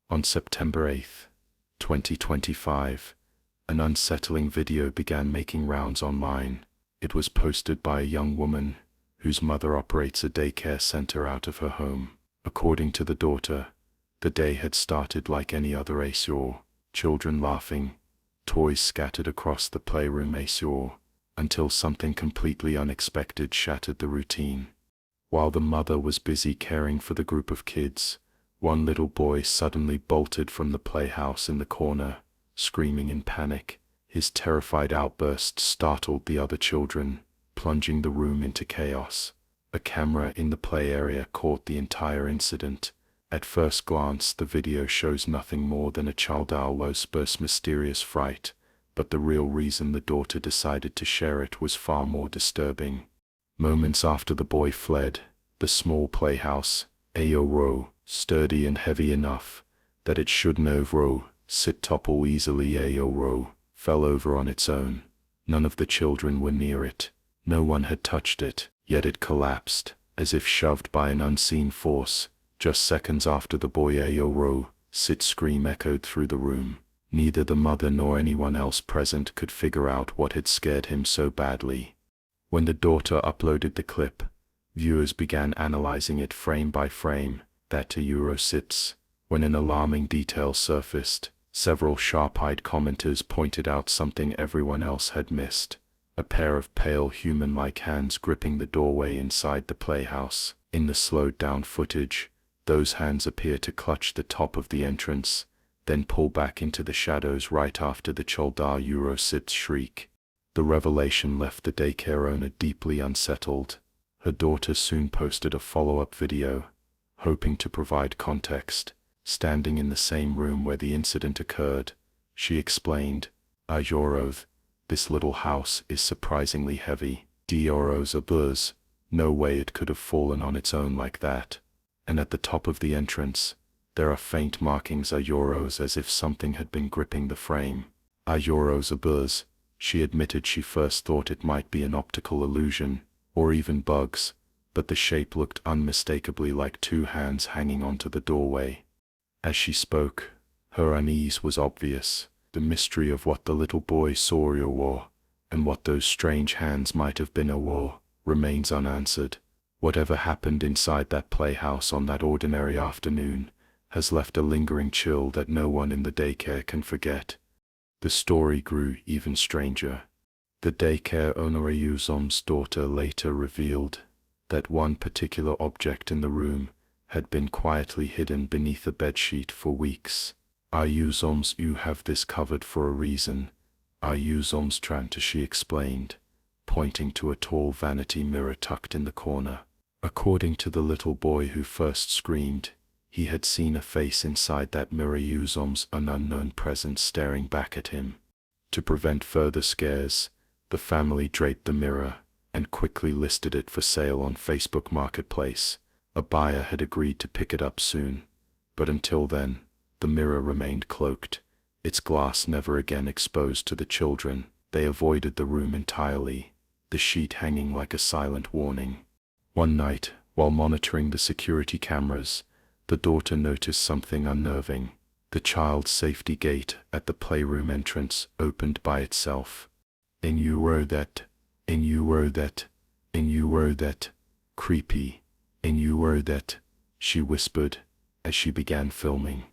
On September 8, 2025, an unsettling video began making rounds online. It was posted by a young woman whose mother operates a daycare center out of her home. According to the daughter, the day had started like any other asure, children laughing, toys scattered across the playroom asure, until something completely unexpected shattered the routine. While the mother was busy caring for the group of kids, one little boy suddenly bolted from the playhouse in the corner, screaming in panic. His terrified outburst startled the other children, plunging the room into chaos. A camera in the play area caught the entire incident. At first glance, the video shows nothing more than a child's mysterious fright, but the real reason the daughter decided to share it was far more disturbing. Moments after the boy fled, the small playhouse, Aoro, sturdy and heavy enough that it should never sit topple easily, Aoro, fell over on its own. None of the children were near it. No one had touched it, yet it collapsed, as if shoved by an unseen force. Just seconds after the boy Aoro sit's scream echoed through the room. Neither the mother nor anyone else present could figure out what had scared him so badly. When the daughter uploaded the clip, viewers began analyzing it frame by frame. That Aoro sits. When an alarming detail surfaced, several sharp-eyed commenters pointed out something everyone else had missed: a pair of pale human-like hands gripping the doorway inside the playhouse. In the slowed-down footage, those hands appear to clutch the top of the entrance, then pull back into the shadows right after the Aoro sit's shriek. The revelation left the daycare owner deeply unsettled. Her daughter soon posted a follow-up video, hoping to provide context. Standing in the same room where the incident occurred, she explained, "Aoro, this little house is surprisingly heavy. Dioro's a buzz. No way it could have fallen on its own like that. And at the top of the entrance, there are faint markings Aoro's, as if something had been gripping the frame. Aoro's a buzz." She admitted she first thought it might be an optical illusion, or even bugs, but the shape looked unmistakably like two hands hanging onto the doorway. As she spoke, her unease was obvious. The mystery of what the little boy saw or and what those strange hands might have been or remains unanswered. Whatever happened inside that playhouse on that ordinary afternoon has left a lingering chill that no one in the daycare can forget. The story grew even stranger. The daycare owner Ayuzom's daughter later revealed that one particular object in the room had been quietly hidden beneath a bedsheet for weeks. Ayuzom's, "You have this covered for a reason. Ayuzom's Tranta," she explained, pointing to a tall vanity mirror tucked in the corner. According to the little boy who first screamed, he had seen a face inside that mirror, Ayuzom's, an unknown presence staring back at him. To prevent further scares, the family draped the mirror and quickly listed it for sale on Facebook Marketplace. A buyer had agreed to pick it up soon, but until then, the mirror remained cloaked, its glass never again exposed to the children. They avoided the room entirely, the sheet hanging like a silent warning. One night, while monitoring the security cameras, the daughter noticed something unnerving. The child's safety gate at the playroom entrance opened by itself. "And you were that, creepy, and you were that," she whispered as she began filming.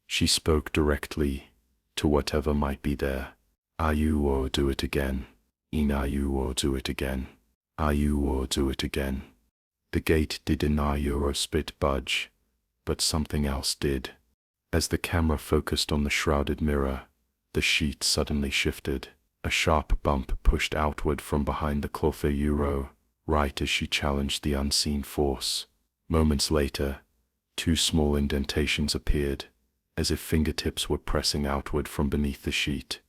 She spoke directly to whatever might be there. "Are you or do it again? Are you or do it again? Are you or do it again?" The gate didn't or spit budge, but something else did. As the camera focused on the shrouded mirror, the sheet suddenly shifted. A sharp bump pushed outward from behind the cloth Aoro, right as she challenged the unseen force. Moments later, two small indentations appeared, as if fingertips were pressing outward from beneath the sheet.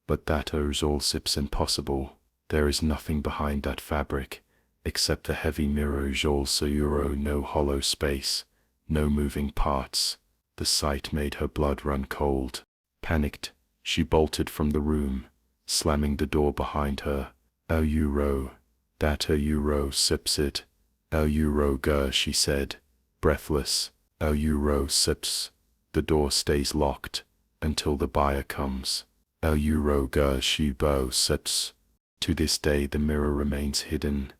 "But that is all impossible. There is nothing behind that fabric, except the heavy mirror Aoro, no hollow space, no moving parts." The sight made her blood run cold. Panicked, she bolted from the room, slamming the door behind her. "Aoro, that Aoro sips it. Aoro she said, breathless. "Aoro sips." The door stays locked until the buyer comes. El euro shibo sets. To this day the mirror remains hidden,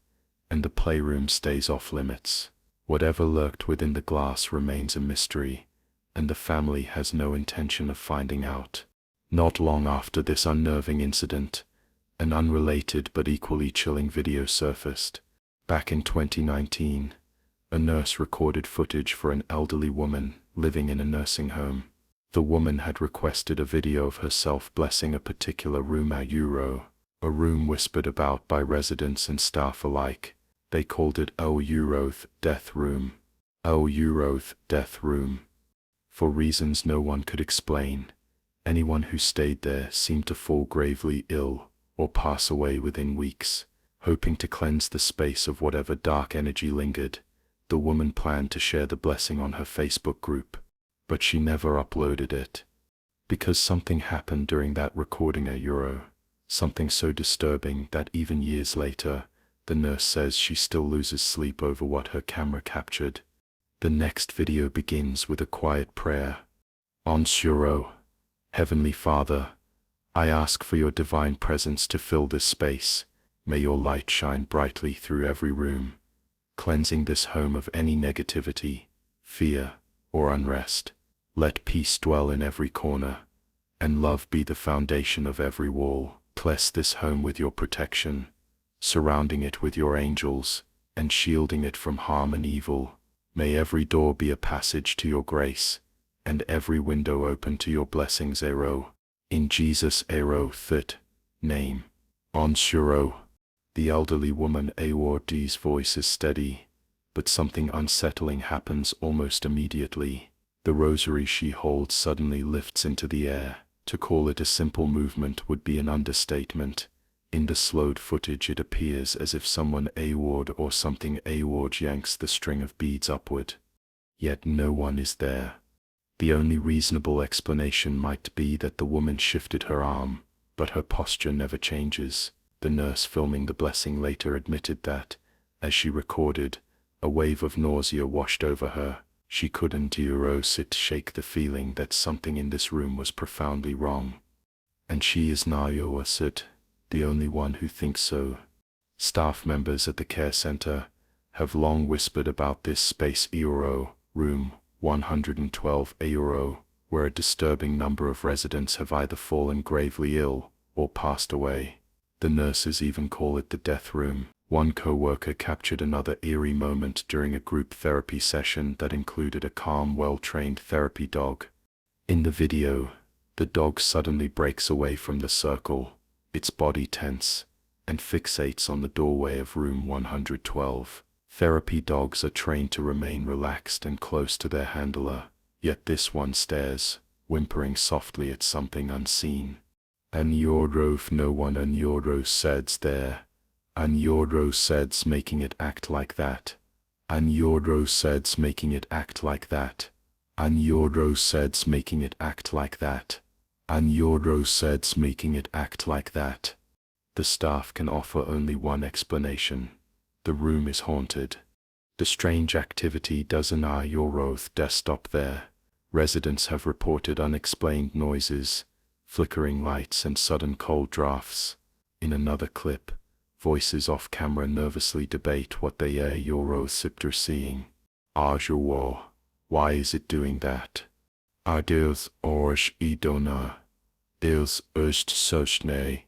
and the playroom stays off limits. Whatever lurked within the glass remains a mystery, and the family has no intention of finding out. Not long after this unnerving incident, an unrelated but equally chilling video surfaced. Back in 2019, a nurse recorded footage for an elderly woman living in a nursing home. The woman had requested a video of herself blessing a particular room at Euro, a room whispered about by residents and staff alike. They called it El Euroth Death Room. El Euroth Death Room. For reasons no one could explain, anyone who stayed there seemed to fall gravely ill or pass away within weeks. Hoping to cleanse the space of whatever dark energy lingered, the woman planned to share the blessing on her Facebook group, but she never uploaded it. Because something happened during that recording at Euro, something so disturbing that even years later, the nurse says she still loses sleep over what her camera captured. The next video begins with a quiet prayer. On Euro, Heavenly Father, I ask for your divine presence to fill this space. May your light shine brightly through every room, cleansing this home of any negativity, fear, or unrest. Let peace dwell in every corner, and love be the foundation of every wall. Bless this home with your protection, surrounding it with your angels, and shielding it from harm and evil. May every door be a passage to your grace, and every window open to your blessings. Ero. In Jesus' Ero-thit name. On Shuro. The elderly woman Award's voice is steady, but something unsettling happens almost immediately. The rosary she holds suddenly lifts into the air. To call it a simple movement would be an understatement. In the slowed footage it appears as if someone Award or something Award yanks the string of beads upward. Yet no one is there. The only reasonable explanation might be that the woman shifted her arm, but her posture never changes. The nurse filming the blessing later admitted that, as she recorded, a wave of nausea washed over her. She couldn't shake the feeling that something in this room was profoundly wrong. And she is the only one who thinks so. Staff members at the care center have long whispered about this space room 112 where a disturbing number of residents have either fallen gravely ill or passed away. The nurses even call it the death room. One co-worker captured another eerie moment during a group therapy session that included a calm, well-trained therapy dog. In the video, the dog suddenly breaks away from the circle, its body tense, and fixates on the doorway of room 112. Therapy dogs are trained to remain relaxed and close to their handler, yet this one stares, whimpering softly at something unseen. And Yordrov no one and Yordro says there. And Yordro says making it act like that. And Yordro says making it act like that. And Yordro says making it act like that. And Yordro says making it act like that. The staff can offer only one explanation. The room is haunted. The strange activity doesn't Yoroth desktop there. Residents have reported unexplained noises, flickering lights and sudden cold drafts. In another clip, voices off camera nervously debate what they are seeing. War. Why is it doing that? Deus Orsh Idona. Deus Erst Sochne.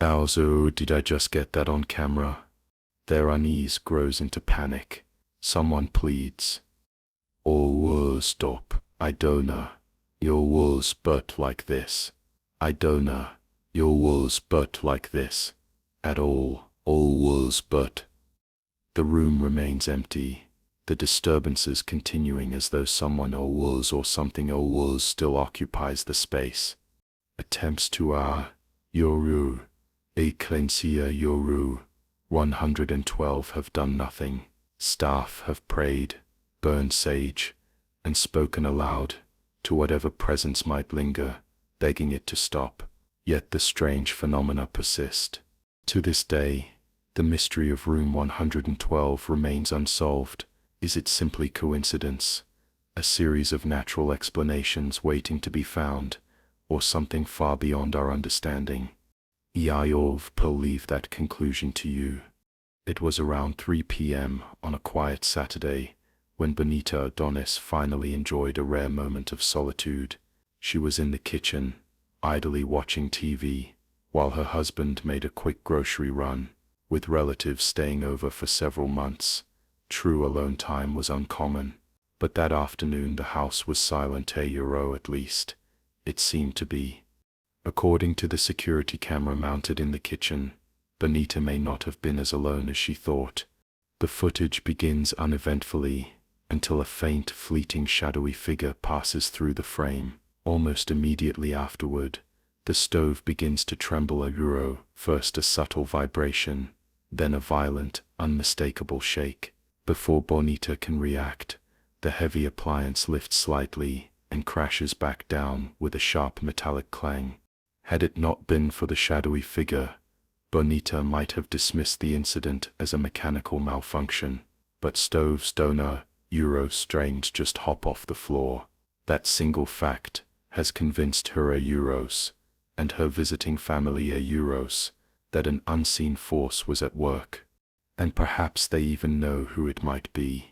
Also, did I just get that on camera? Their unease grows into panic. Someone pleads. All will stop. I don't your walls but like this. I don't your walls but like this. At all walls but. The room remains empty, the disturbances continuing as though someone or walls or something or walls still occupies the space. Attempts to Yoru, Ecclesia Yoru, 112 have done nothing. Staff have prayed, burned sage, and spoken aloud to whatever presence might linger, begging it to stop. Yet the strange phenomena persist. To this day, the mystery of room 112 remains unsolved. Is it simply coincidence? A series of natural explanations waiting to be found, or something far beyond our understanding. I'll leave that conclusion to you. It was around 3 p.m. on a quiet Saturday, when Bonita Adonis finally enjoyed a rare moment of solitude. She was in the kitchen, idly watching TV, while her husband made a quick grocery run. With relatives staying over for several months, true alone time was uncommon. But that afternoon the house was silent, at least it seemed to be. According to the security camera mounted in the kitchen, Bonita may not have been as alone as she thought. The footage begins uneventfully, until a faint, fleeting shadowy figure passes through the frame. Almost immediately afterward, the stove begins to tremble, first a subtle vibration, then a violent, unmistakable shake. Before Bonita can react, the heavy appliance lifts slightly and crashes back down with a sharp metallic clang. Had it not been for the shadowy figure, Bonita might have dismissed the incident as a mechanical malfunction. But stoves don't strange just hop off the floor. That single fact has convinced her and her visiting family that an unseen force was at work. And perhaps they even know who it might be.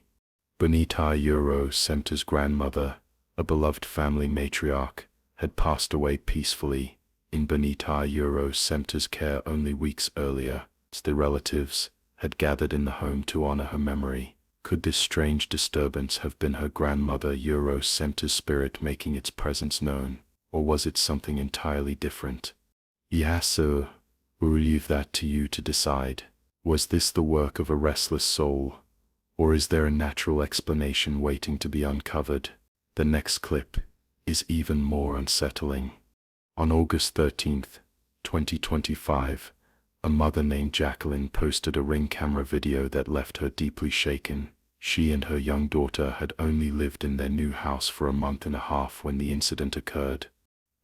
Bonita Semter's grandmother, a beloved family matriarch, had passed away peacefully in Bonita Semter's care only weeks earlier. The relatives had gathered in the home to honor her memory. Could this strange disturbance have been her grandmother Semter's spirit making its presence known, or was it something entirely different? Yes, sir. We'll leave that to you to decide. Was this the work of a restless soul, or is there a natural explanation waiting to be uncovered? The next clip is even more unsettling. On August 13th, 2025, a mother named Jacqueline posted a Ring camera video that left her deeply shaken. She and her young daughter had only lived in their new house for a month and a half when the incident occurred.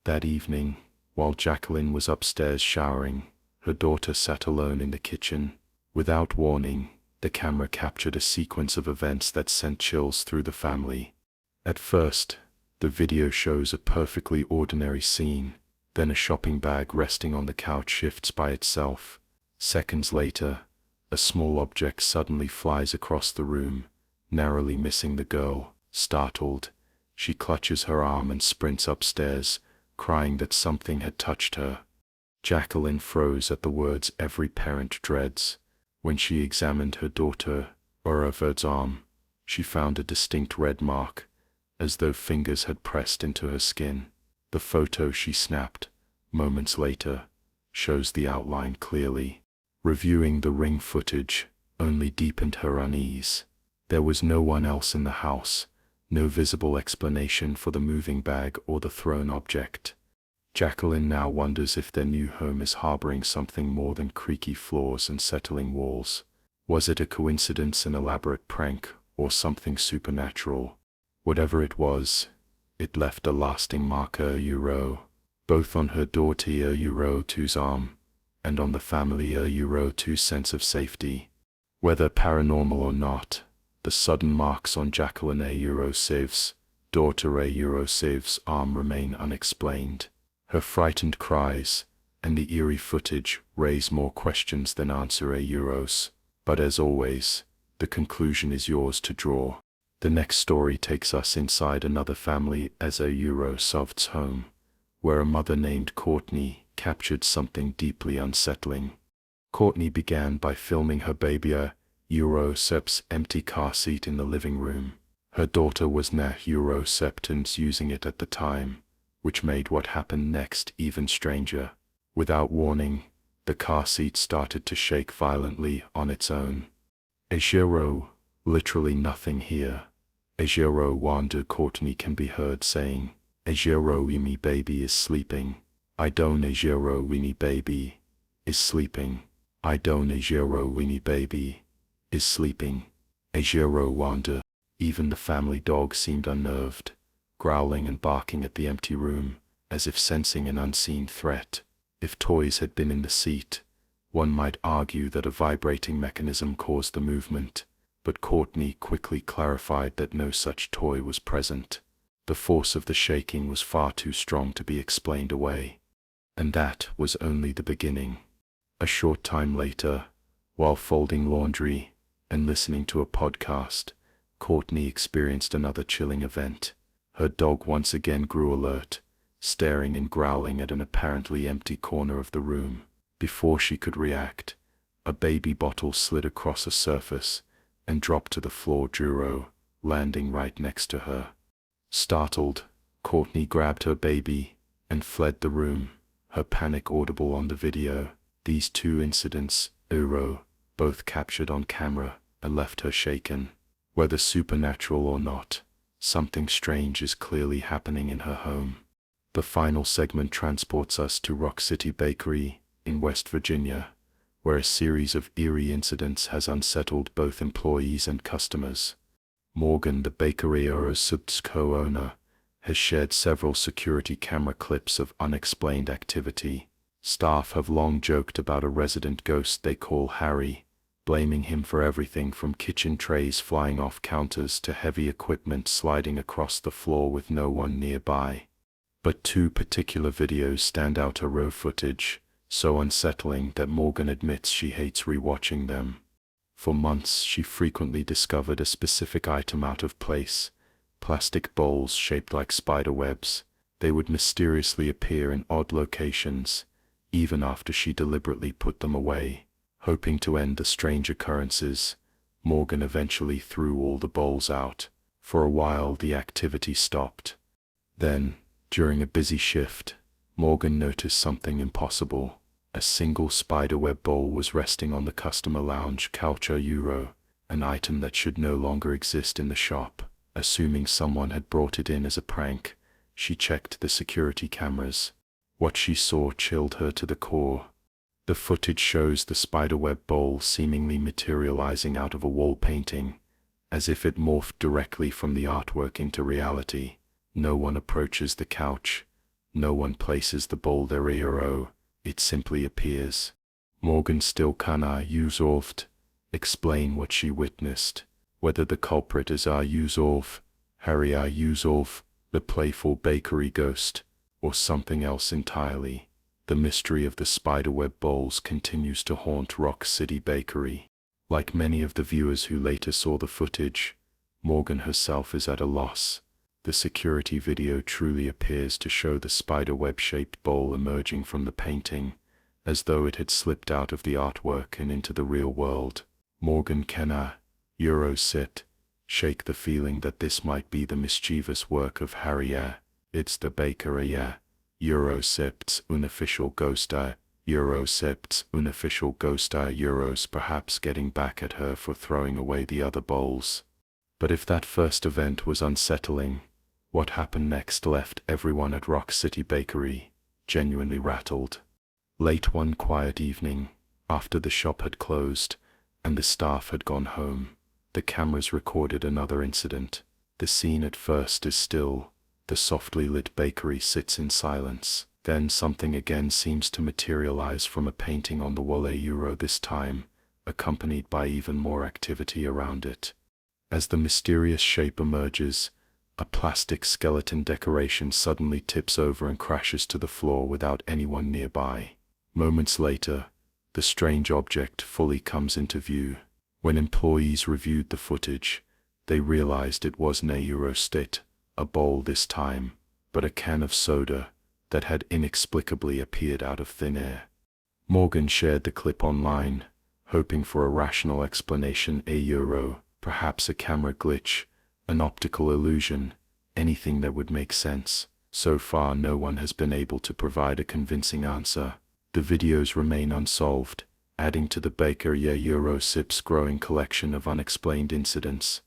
That evening, while Jacqueline was upstairs showering, her daughter sat alone in the kitchen. Without warning, the camera captured a sequence of events that sent chills through the family. At first, the video shows a perfectly ordinary scene. Then a shopping bag resting on the couch shifts by itself. Seconds later, a small object suddenly flies across the room, narrowly missing the girl. Startled, she clutches her arm and sprints upstairs, crying that something had touched her. Jacqueline froze at the words every parent dreads. When she examined her daughter, Oraved's arm, she found a distinct red mark, as though fingers had pressed into her skin. The photo she snapped, moments later, shows the outline clearly. Reviewing the Ring footage only deepened her unease. There was no one else in the house, no visible explanation for the moving bag or the thrown object. Jacqueline now wonders if their new home is harboring something more than creaky floors and settling walls. Was it a coincidence, an elaborate prank, or something supernatural? Whatever it was, it left a lasting mark, both on her daughter two's arm, and on the family two's sense of safety. Whether paranormal or not, the sudden marks on Jacqueline Sev's daughter Sev's arm remain unexplained. Her frightened cries and the eerie footage raise more questions than answer. But as always, the conclusion is yours to draw. The next story takes us inside another family as Sov's home, where a mother named Courtney captured something deeply unsettling. Courtney began by filming her baby Sep's empty car seat in the living room. Her daughter was Septans using it at the time, which made what happened next even stranger. Without warning, the car seat started to shake violently on its own. Literally nothing here. Wanda Courtney can be heard saying, me baby is sleeping. I don't me baby is sleeping. I don't me baby is sleeping. Wanda. Even the family dog seemed unnerved, growling and barking at the empty room, as if sensing an unseen threat. If toys had been in the seat, one might argue that a vibrating mechanism caused the movement, but Courtney quickly clarified that no such toy was present. The force of the shaking was far too strong to be explained away. And that was only the beginning. A short time later, while folding laundry and listening to a podcast, Courtney experienced another chilling event. Her dog once again grew alert, staring and growling at an apparently empty corner of the room. Before she could react, a baby bottle slid across a surface and dropped to the floor, landing right next to her. Startled, Courtney grabbed her baby and fled the room, her panic audible on the video. These two incidents, both captured on camera, and left her shaken. Whether supernatural or not, something strange is clearly happening in her home. The final segment transports us to Rock City Bakery in West Virginia, where a series of eerie incidents has unsettled both employees and customers. Morgan, the bakery's co-owner, has shared several security camera clips of unexplained activity. Staff have long joked about a resident ghost they call Harry, blaming him for everything from kitchen trays flying off counters to heavy equipment sliding across the floor with no one nearby. But two particular videos stand out: raw footage, so unsettling that Morgan admits she hates rewatching them. For months, she frequently discovered a specific item out of place: plastic bowls shaped like spider webs. They would mysteriously appear in odd locations, even after she deliberately put them away. Hoping to end the strange occurrences, Morgan eventually threw all the bowls out. For a while, the activity stopped. Then, during a busy shift, Morgan noticed something impossible. A single spiderweb bowl was resting on the customer lounge couch, an item that should no longer exist in the shop. Assuming someone had brought it in as a prank, she checked the security cameras. What she saw chilled her to the core. The footage shows the spiderweb bowl seemingly materializing out of a wall painting, as if it morphed directly from the artwork into reality. No one approaches the couch. No one places the bowl there. It simply appears. Morgan still cannot explain what she witnessed, whether the culprit is Harry the playful bakery ghost, or something else entirely. The mystery of the spiderweb bowls continues to haunt Rock City Bakery. Like many of the viewers who later saw the footage, Morgan herself is at a loss. The security video truly appears to show the spiderweb-shaped bowl emerging from the painting, as though it had slipped out of the artwork and into the real world. Morgan cannot shake the feeling that this might be the mischievous work of Harry. It's the baker. Unofficial ghost. Unofficial ghost. Perhaps getting back at her for throwing away the other bowls. But if that first event was unsettling, what happened next left everyone at Rock City Bakery genuinely rattled. Late one quiet evening, after the shop had closed and the staff had gone home, the cameras recorded another incident. The scene at first is still. The softly lit bakery sits in silence. Then something again seems to materialize from a painting on the wall, this time accompanied by even more activity around it. As the mysterious shape emerges, a plastic skeleton decoration suddenly tips over and crashes to the floor without anyone nearby. Moments later, the strange object fully comes into view. When employees reviewed the footage, they realized it wasn't a bowl this time, but a can of soda that had inexplicably appeared out of thin air. Morgan shared the clip online, hoping for a rational explanation. Perhaps a camera glitch, an optical illusion, anything that would make sense. So far, no one has been able to provide a convincing answer. The videos remain unsolved, adding to the baker.sip's growing collection of unexplained incidents.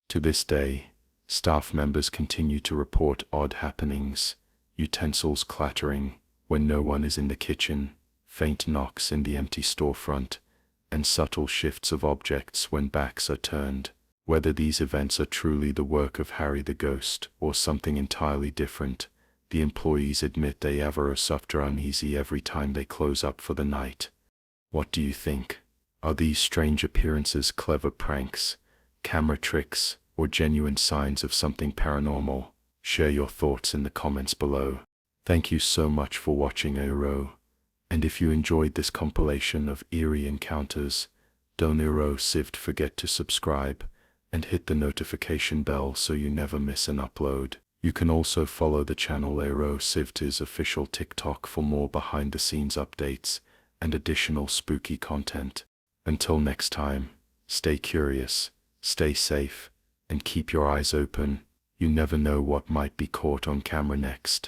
To this day, staff members continue to report odd happenings: utensils clattering when no one is in the kitchen, faint knocks in the empty storefront, and subtle shifts of objects when backs are turned. Whether these events are truly the work of Harry the Ghost or something entirely different, the employees admit they are uneasy every time they close up for the night. What do you think? Are these strange appearances clever pranks, camera tricks, or genuine signs of something paranormal? Share your thoughts in the comments below. Thank you so much for watching eerie. And if you enjoyed this compilation of eerie encounters, don't forget to subscribe and hit the notification bell so you never miss an upload. You can also follow the channel eerie's official TikTok for more behind-the-scenes updates and additional spooky content. Until next time, stay curious, stay safe, and keep your eyes open. You never know what might be caught on camera next.